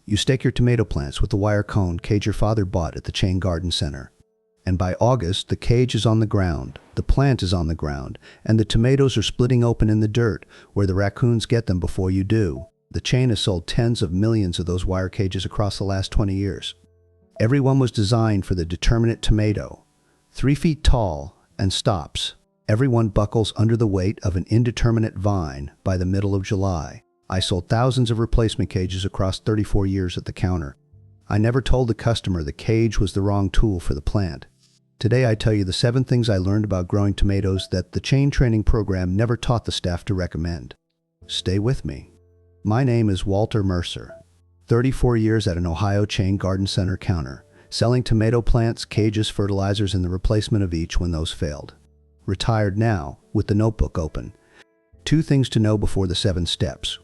You stake your tomato plants with the wire cone cage your father bought at the chain garden center. And by August, the cage is on the ground, the plant is on the ground, and the tomatoes are splitting open in the dirt, where the raccoons get them before you do. The chain has sold tens of millions of those wire cages across the last 20 years. Everyone was designed for the determinate tomato. 3 feet tall and stops. Everyone buckles under the weight of an indeterminate vine by the middle of July. I sold thousands of replacement cages across 34 years at the counter. I never told the customer the cage was the wrong tool for the plant. Today I tell you the 7 things I learned about growing tomatoes that the chain training program never taught the staff to recommend. Stay with me. My name is Walter Mercer. 34 years at an Ohio chain garden center counter, selling tomato plants, cages, fertilizers, and the replacement of each when those failed. Retired now, with the notebook open. 2 things to know before the 7 steps.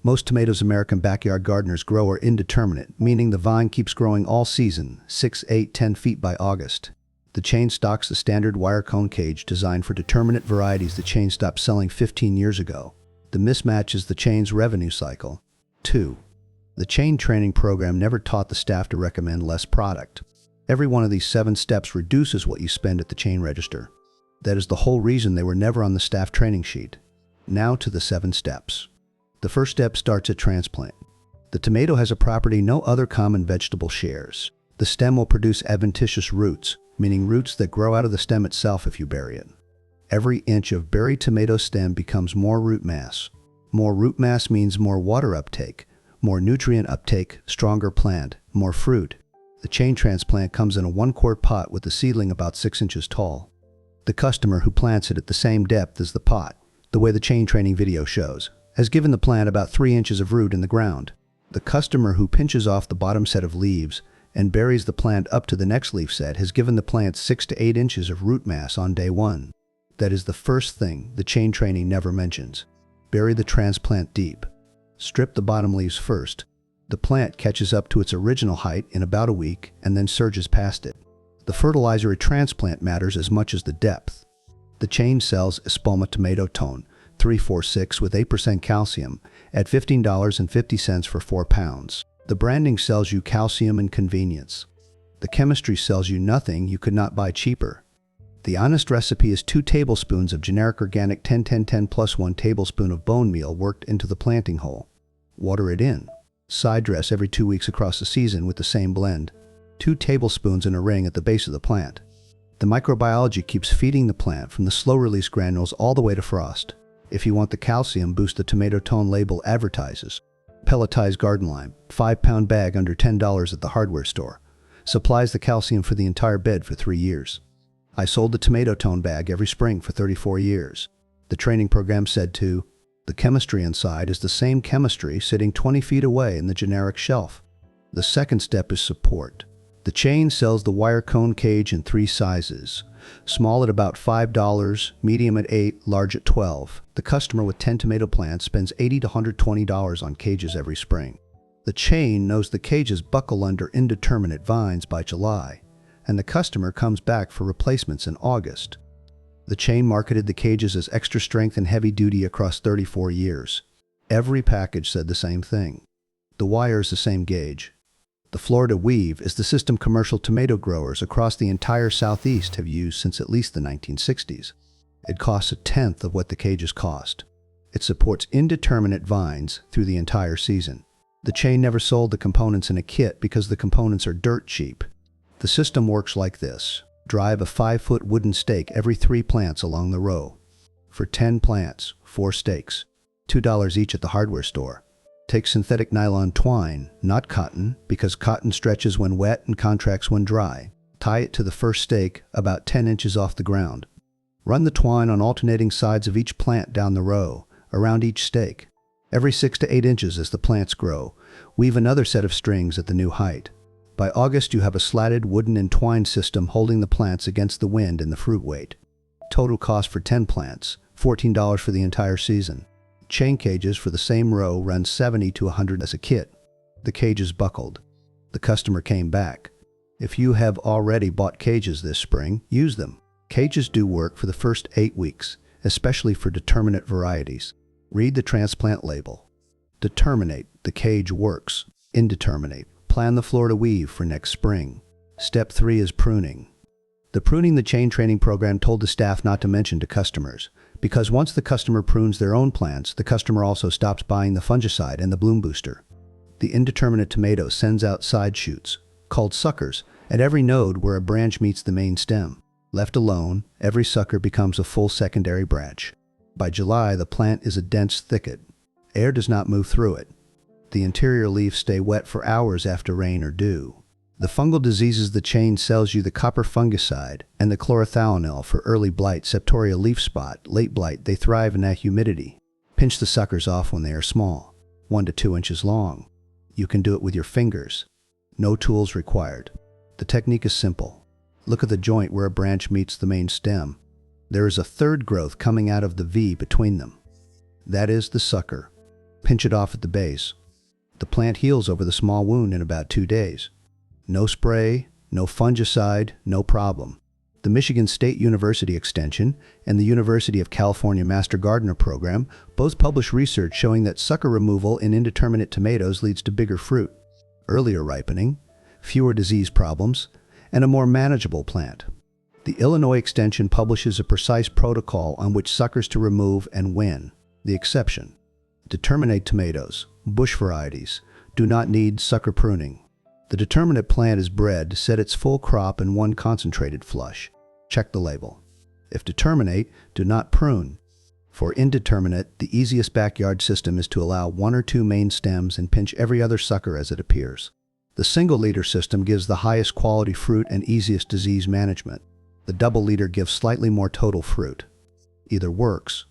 Most tomatoes American backyard gardeners grow are indeterminate, meaning the vine keeps growing all season, 6, 8, 10 feet by August. The chain stocks the standard wire cone cage designed for determinate varieties the chain stopped selling 15 years ago. The mismatch is the chain's revenue cycle. 2. The chain training program never taught the staff to recommend less product. Every one of these 7 steps reduces what you spend at the chain register. That is the whole reason they were never on the staff training sheet. Now to the 7 steps. The first step starts at transplant. The tomato has a property no other common vegetable shares. The stem will produce adventitious roots, meaning roots that grow out of the stem itself if you bury it. Every inch of buried tomato stem becomes more root mass. More root mass means more water uptake, more nutrient uptake, stronger plant, more fruit. The chain transplant comes in a 1-quart pot with the seedling about 6 inches tall. The customer who plants it at the same depth as the pot, the way the chain training video shows, has given the plant about 3 inches of root in the ground. The customer who pinches off the bottom set of leaves and buries the plant up to the next leaf set has given the plant 6 to 8 inches of root mass on day 1. That is the first thing the chain training never mentions. Bury the transplant deep. Strip the bottom leaves first. The plant catches up to its original height in about a week and then surges past it. The fertilizer at transplant matters as much as the depth. The chain sells Espalma tomato tone, 346 with 8% calcium, at $15.50 for 4 pounds. The branding sells you calcium and convenience. The chemistry sells you nothing you could not buy cheaper. The honest recipe is 2 tablespoons of generic organic 10-10-10 plus 1 tablespoon of bone meal worked into the planting hole. Water it in. Side dress every 2 weeks across the season with the same blend. 2 tablespoons in a ring at the base of the plant. The microbiology keeps feeding the plant from the slow-release granules all the way to frost. If you want the calcium boost the tomato tone label advertises. Pelletized garden lime, 5-pound bag under $10 at the hardware store. Supplies the calcium for the entire bed for 3 years. I sold the tomato tone bag every spring for 34 years. The training program said too, the chemistry inside is the same chemistry sitting 20 feet away in the generic shelf. The second step is support. The chain sells the wire cone cage in 3 sizes. Small at about $5, medium at $8, large at $12. The customer with 10 tomato plants spends $80 to $120 on cages every spring. The chain knows the cages buckle under indeterminate vines by July, and the customer comes back for replacements in August. The chain marketed the cages as extra strength and heavy duty across 34 years. Every package said the same thing. The wire is the same gauge. The Florida weave is the system commercial tomato growers across the entire Southeast have used since at least the 1960s. It costs 1/10 of what the cages cost. It supports indeterminate vines through the entire season. The chain never sold the components in a kit because the components are dirt cheap. The system works like this. Drive a 5-foot wooden stake every 3 plants along the row. For 10 plants, 4 stakes, $2 each at the hardware store. Take synthetic nylon twine, not cotton, because cotton stretches when wet and contracts when dry. Tie it to the first stake about 10 inches off the ground. Run the twine on alternating sides of each plant down the row, around each stake. Every 6 to 8 inches as the plants grow, weave another set of strings at the new height. By August, you have a slatted wooden and twine system holding the plants against the wind and the fruit weight. Total cost for 10 plants, $14 for the entire season. Chain cages for the same row run $70 to $100 as a kit. The cages buckled. The customer came back. If you have already bought cages this spring, use them. Cages do work for the first 8 weeks, especially for determinate varieties. Read the transplant label. Determinate, the cage works. Indeterminate. Plan the Florida weave for next spring. Step 3 is pruning. The pruning the chain training program told the staff not to mention to customers, because once the customer prunes their own plants, the customer also stops buying the fungicide and the bloom booster. The indeterminate tomato sends out side shoots, called suckers, at every node where a branch meets the main stem. Left alone, every sucker becomes a full secondary branch. By July, the plant is a dense thicket. Air does not move through it. The interior leaves stay wet for hours after rain or dew. The fungal diseases the chain sells you, the copper fungicide and the chlorothalonil for early blight, septoria leaf spot, late blight, they thrive in that humidity. Pinch the suckers off when they are small, 1 to 2 inches long. You can do it with your fingers. No tools required. The technique is simple. Look at the joint where a branch meets the main stem. There is a third growth coming out of the V between them. That is the sucker. Pinch it off at the base. The plant heals over the small wound in about 2 days. No spray, no fungicide, no problem. The Michigan State University Extension and the University of California Master Gardener Program both publish research showing that sucker removal in indeterminate tomatoes leads to bigger fruit, earlier ripening, fewer disease problems, and a more manageable plant. The Illinois Extension publishes a precise protocol on which suckers to remove and when. The exception: determinate tomatoes, bush varieties, do not need sucker pruning. The determinate plant is bred to set its full crop in one concentrated flush. Check the label. If determinate, do not prune. For indeterminate, the easiest backyard system is to allow 1 or 2 main stems and pinch every other sucker as it appears. The single leader system gives the highest quality fruit and easiest disease management. The double leader gives slightly more total fruit. Either works.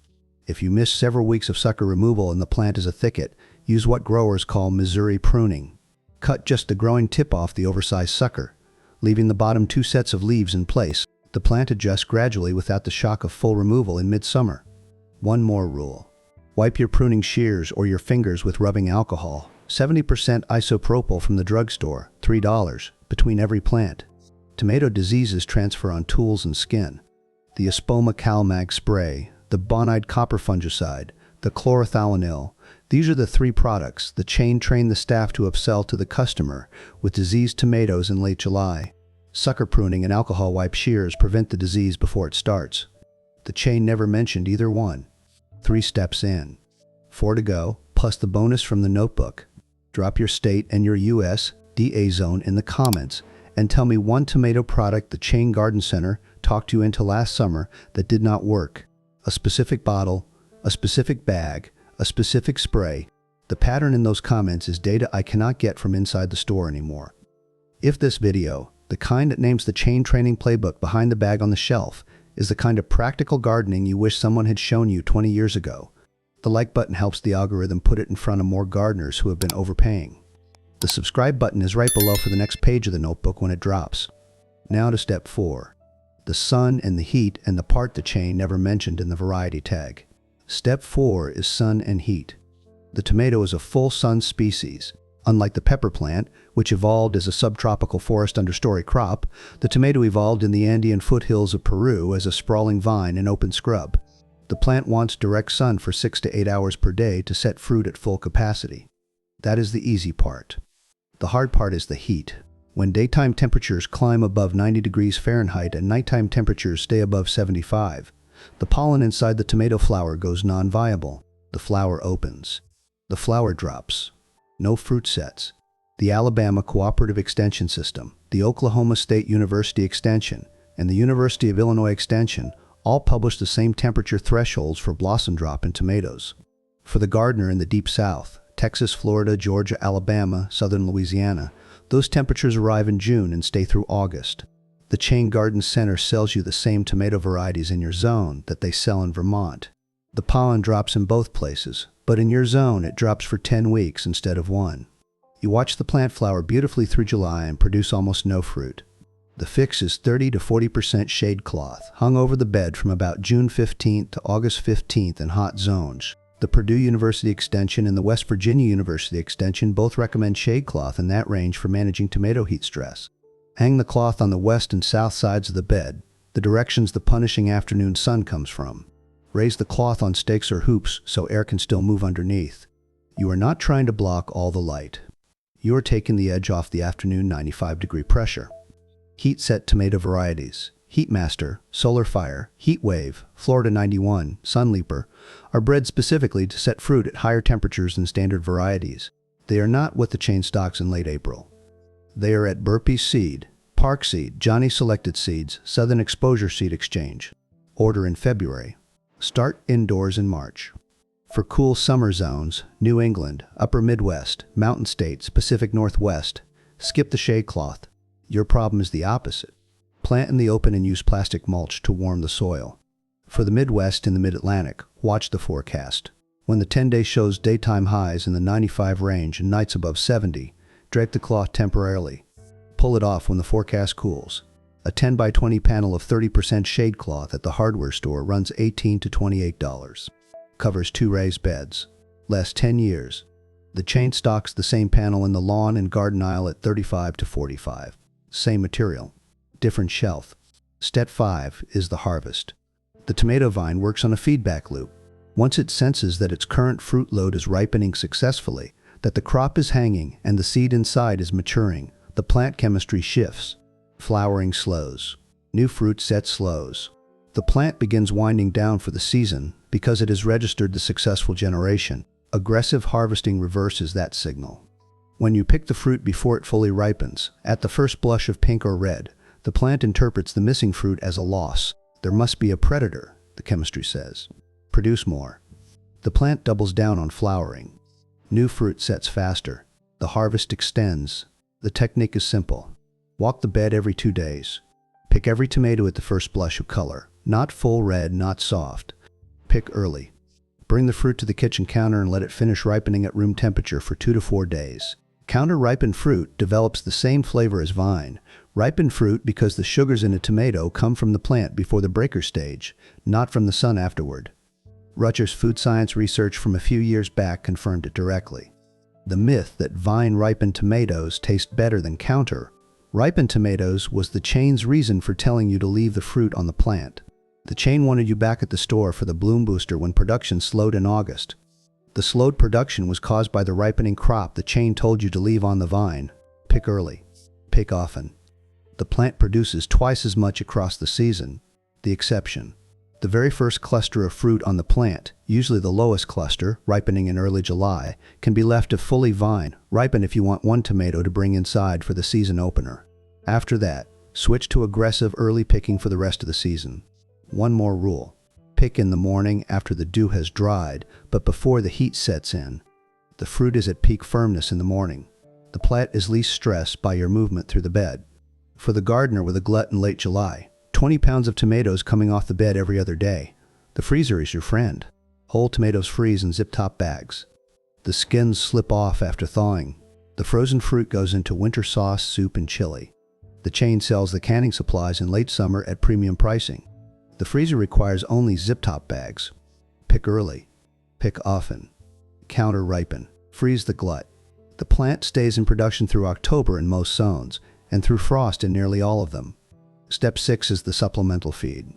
If you miss several weeks of sucker removal and the plant is a thicket, use what growers call Missouri pruning. Cut just the growing tip off the oversized sucker, leaving the bottom 2 sets of leaves in place. The plant adjusts gradually without the shock of full removal in midsummer. One more rule. Wipe your pruning shears or your fingers with rubbing alcohol, 70% isopropyl from the drugstore, $3, between every plant. Tomato diseases transfer on tools and skin. The Espoma Calmag spray, the Bonide copper fungicide, the chlorothalonil, these are the 3 products the chain trained the staff to upsell to the customer with diseased tomatoes in late July. Sucker pruning and alcohol wipe shears prevent the disease before it starts. The chain never mentioned either one. 3 steps in. 4 to go, plus the bonus from the notebook. Drop your state and your USDA zone in the comments and tell me one tomato product the Chain Garden Center talked you into last summer that did not work. A specific bottle, a specific bag, a specific spray. The pattern in those comments is data I cannot get from inside the store anymore. If this video, the kind that names the chain training playbook behind the bag on the shelf, is the kind of practical gardening you wish someone had shown you 20 years ago, the like button helps the algorithm put it in front of more gardeners who have been overpaying. The subscribe button is right below for the next page of the notebook when it drops. Now to step 4. The sun and the heat and the part the chain never mentioned in the variety tag. Step 4 is sun and heat. The tomato is a full sun species. Unlike the pepper plant, which evolved as a subtropical forest understory crop, the tomato evolved in the Andean foothills of Peru as a sprawling vine and open scrub. The plant wants direct sun for 6 to 8 hours per day to set fruit at full capacity. That is the easy part. The hard part is the heat. When daytime temperatures climb above 90 degrees Fahrenheit and nighttime temperatures stay above 75, the pollen inside the tomato flower goes non-viable. The flower opens. The flower drops. No fruit sets. The Alabama Cooperative Extension System, the Oklahoma State University Extension, and the University of Illinois Extension all publish the same temperature thresholds for blossom drop in tomatoes. For the gardener in the Deep South, Texas, Florida, Georgia, Alabama, southern Louisiana, those temperatures arrive in June and stay through August. The Chain Garden Center sells you the same tomato varieties in your zone that they sell in Vermont. The pollen drops in both places, but in your zone it drops for 10 weeks instead of 1. You watch the plant flower beautifully through July and produce almost no fruit. The fix is 30 to 40% shade cloth, hung over the bed from about June 15th to August 15th in hot zones. The Purdue University Extension and the West Virginia University Extension both recommend shade cloth in that range for managing tomato heat stress. Hang the cloth on the west and south sides of the bed, the directions the punishing afternoon sun comes from. Raise the cloth on stakes or hoops so air can still move underneath. You are not trying to block all the light. you're taking the edge off the afternoon 95-degree pressure. Heat-set tomato varieties, Heatmaster, Solar Fire, Heat Wave, Florida 91, Sunleaper, are bred specifically to set fruit at higher temperatures than standard varieties. They are not what the chain stocks in late April. They are at Burpee's Seed, Park Seed, Johnny Selected Seeds, Southern Exposure Seed Exchange. Order in February. Start indoors in March. For cool summer zones, New England, Upper Midwest, Mountain States, Pacific Northwest, skip the shade cloth. Your problem is the opposite. Plant in the open and use plastic mulch to warm the soil. For the Midwest and the Mid-Atlantic, watch the forecast. When the 10-day shows daytime highs in the 95 range and nights above 70, drape the cloth temporarily. Pull it off when the forecast cools. A 10 by 20 panel of 30% shade cloth at the hardware store runs $18 to $28. Covers 2 raised beds. Lasts 10 years. The chain stocks the same panel in the lawn and garden aisle at $35 to $45. Same material. Different shelf. Step 5 is the harvest. The tomato vine works on a feedback loop. Once it senses that its current fruit load is ripening successfully, that the crop is hanging and the seed inside is maturing, the plant chemistry shifts. Flowering slows. New fruit set slows. The plant begins winding down for the season because it has registered the successful generation. Aggressive harvesting reverses that signal. When you pick the fruit before it fully ripens, at the first blush of pink or red, the plant interprets the missing fruit as a loss. There must be a predator, the chemistry says. Produce more. The plant doubles down on flowering. New fruit sets faster. The harvest extends. The technique is simple. Walk the bed every 2 days. Pick every tomato at the first blush of color. Not full red, not soft. Pick early. Bring the fruit to the kitchen counter and let it finish ripening at room temperature for 2 to 4 days. Counter-ripened fruit develops the same flavor as vine. Ripened fruit because the sugars in a tomato come from the plant before the breaker stage, not from the sun afterward. Rutgers food science research from a few years back confirmed it directly. The myth that vine-ripened tomatoes taste better than counter-ripened tomatoes was the chain's reason for telling you to leave the fruit on the plant. The chain wanted you back at the store for the bloom booster when production slowed in August. The slowed production was caused by the ripening crop the chain told you to leave on the vine. Pick early. Pick often. The plant produces twice as much across the season. The exception. The very first cluster of fruit on the plant, usually the lowest cluster, ripening in early July, can be left to fully vine, ripen if you want 1 tomato to bring inside for the season opener. After that, switch to aggressive early picking for the rest of the season. One more rule. Pick in the morning after the dew has dried, but before the heat sets in. The fruit is at peak firmness in the morning. The plant is least stressed by your movement through the bed. For the gardener with a glut in late July, 20 pounds of tomatoes coming off the bed every other day. The freezer is your friend. Whole tomatoes freeze in zip-top bags. The skins slip off after thawing. The frozen fruit goes into winter sauce, soup, and chili. The chain sells the canning supplies in late summer at premium pricing. The freezer requires only zip-top bags. Pick early. Pick often. Counter-ripen. Freeze the glut. The plant stays in production through October in most zones, and through frost in nearly all of them. Step 6 is the supplemental feed.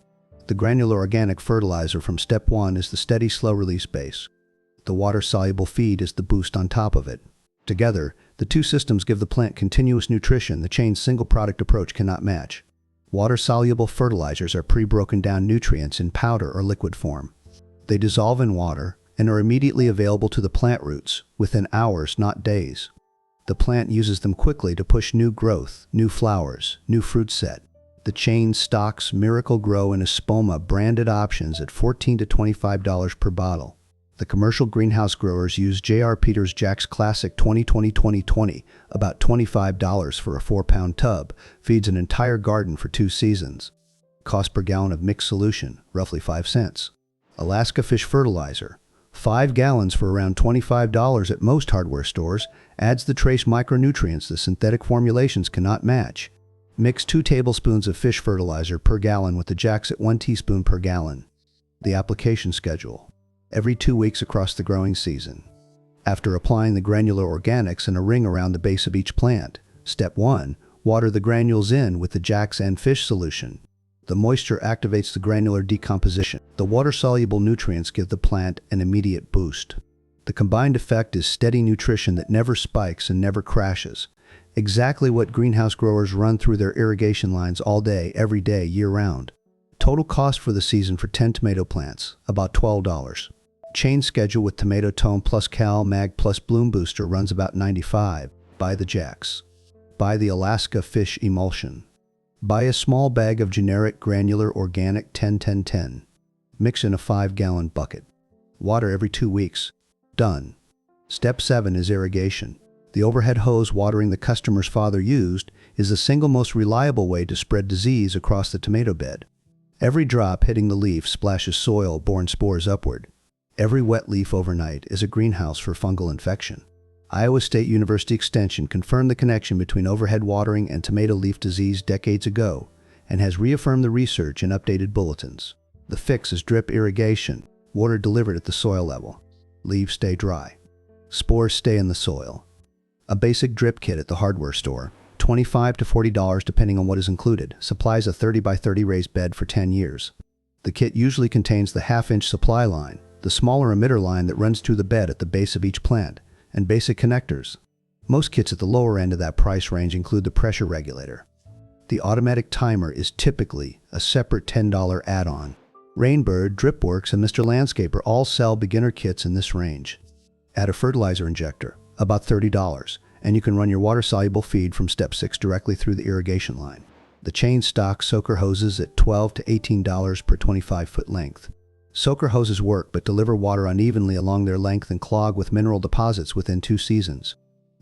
The granular organic fertilizer from Step 1 is the steady, slow-release base. The water-soluble feed is the boost on top of it. Together, the two systems give the plant continuous nutrition the chain's single-product approach cannot match. Water-soluble fertilizers are pre-broken down nutrients in powder or liquid form. They dissolve in water and are immediately available to the plant roots, within hours, not days. The plant uses them quickly to push new growth, new flowers, new fruit set. The chain stocks Miracle-Gro and Espoma branded options at $14 to $25 per bottle. The commercial greenhouse growers use J.R. Peters' Jack's Classic 2020-2020, about $25 for a 4-pound tub, feeds an entire garden for 2 seasons. Cost per gallon of mixed solution, roughly 5 cents. Alaska Fish Fertilizer, 5 gallons for around $25 at most hardware stores, adds the trace micronutrients the synthetic formulations cannot match. Mix 2 tablespoons of fish fertilizer per gallon with the Jack's at 1 teaspoon per gallon. The application schedule. Every 2 weeks across the growing season. After applying the granular organics in a ring around the base of each plant, Step 1, water the granules in with the Jack's and fish solution. The moisture activates the granular decomposition. The water-soluble nutrients give the plant an immediate boost. The combined effect is steady nutrition that never spikes and never crashes. Exactly what greenhouse growers run through their irrigation lines all day, every day, year-round. Total cost for the season for 10 tomato plants, about $12. Chain schedule with tomato tone plus cal mag plus bloom booster runs about $95. Buy the jacks. Buy the Alaska fish emulsion. Buy a small bag of generic granular organic 10-10-10. Mix in a 5-gallon bucket. Water every 2 weeks. Done. Step 7 is irrigation. The overhead hose watering the customer's father used is the single most reliable way to spread disease across the tomato bed. Every drop hitting the leaf splashes soil-borne spores upward. Every wet leaf overnight is a greenhouse for fungal infection. Iowa State University Extension confirmed the connection between overhead watering and tomato leaf disease decades ago and has reaffirmed the research in updated bulletins. The fix is drip irrigation, water delivered at the soil level. Leaves stay dry. Spores stay in the soil. A basic drip kit at the hardware store, $25 to $40 depending on what is included, supplies a 30 by 30 raised bed for 10 years. The kit usually contains the half-inch supply line, the smaller emitter line that runs through the bed at the base of each plant, and basic connectors. Most kits at the lower end of that price range include the pressure regulator. The automatic timer is typically a separate $10 add-on. Rainbird, Dripworks, and Mr. Landscaper all sell beginner kits in this range. Add a fertilizer injector, about $30, and you can run your water-soluble feed from step 6 directly through the irrigation line. The chain stock soaker hoses at $12 to $18 per 25-foot length. Soaker hoses work but deliver water unevenly along their length and clog with mineral deposits within 2 seasons.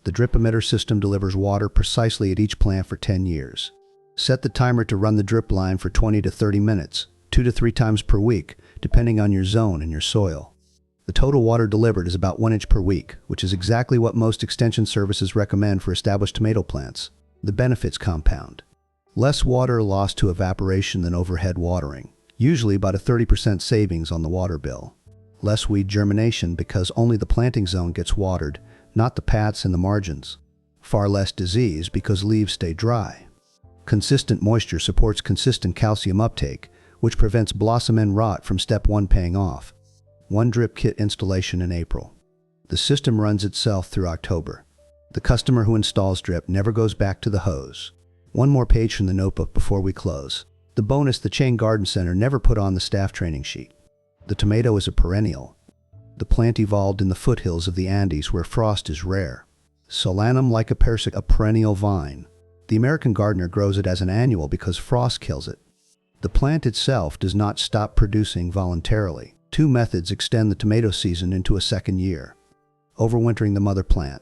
The drip emitter system delivers water precisely at each plant for 10 years. Set the timer to run the drip line for 20 to 30 minutes, 2 to 3 times per week, depending on your zone and your soil. The total water delivered is about 1 inch per week, which is exactly what most extension services recommend for established tomato plants. The benefits compound. Less water lost to evaporation than overhead watering, usually about a 30% savings on the water bill. Less weed germination because only the planting zone gets watered, not the paths and the margins. Far less disease because leaves stay dry. Consistent moisture supports consistent calcium uptake, which prevents blossom end rot from step 1 paying off. 1 drip kit installation in April. The system runs itself through October. The customer who installs drip never goes back to the hose. One more page from the notebook before we close. The bonus the Chain Garden Center never put on the staff training sheet. The tomato is a perennial. The plant evolved in the foothills of the Andes where frost is rare. Solanum lycopersica, a perennial vine. The American gardener grows it as an annual because frost kills it. The plant itself does not stop producing voluntarily. 2 methods extend the tomato season into a second year. Overwintering the mother plant.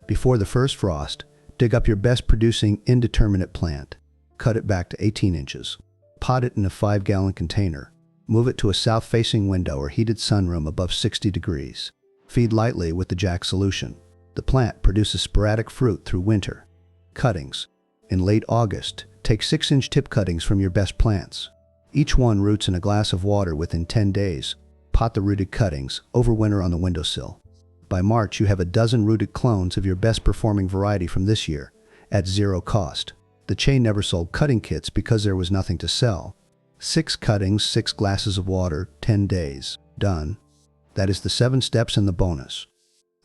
Before the first frost, dig up your best producing indeterminate plant. Cut it back to 18 inches. Pot it in a 5-gallon container. Move it to a south-facing window or heated sunroom above 60 degrees. Feed lightly with the Jack solution. The plant produces sporadic fruit through winter. Cuttings. In late August, take 6-inch tip cuttings from your best plants. Each one roots in a glass of water within 10 days. Pot the rooted cuttings, overwinter on the windowsill. By March, you have a dozen rooted clones of your best performing variety from this year, at 0 cost. The chain never sold cutting kits because there was nothing to sell. 6 cuttings, 6 glasses of water, 10 days. Done. That is the 7 steps in the bonus.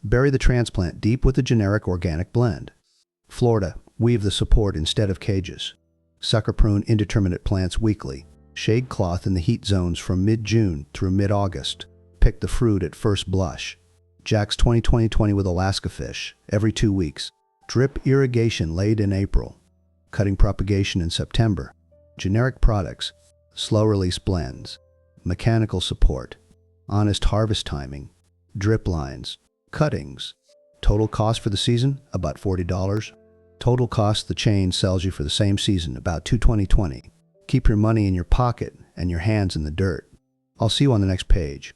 Bury the transplant deep with a generic organic blend. Florida, weave the support instead of cages. Sucker prune indeterminate plants weekly. Shade cloth in the heat zones from mid-June through mid-August. Pick the fruit at first blush. Jack's 20-20-20 with Alaska fish, every 2 weeks. Drip irrigation late in April. Cutting propagation in September. Generic products. Slow release blends. Mechanical support. Honest harvest timing. Drip lines. Cuttings. Total cost for the season, about $40. Total cost the chain sells you for the same season, about $220.20. Keep your money in your pocket and your hands in the dirt. I'll see you on the next page.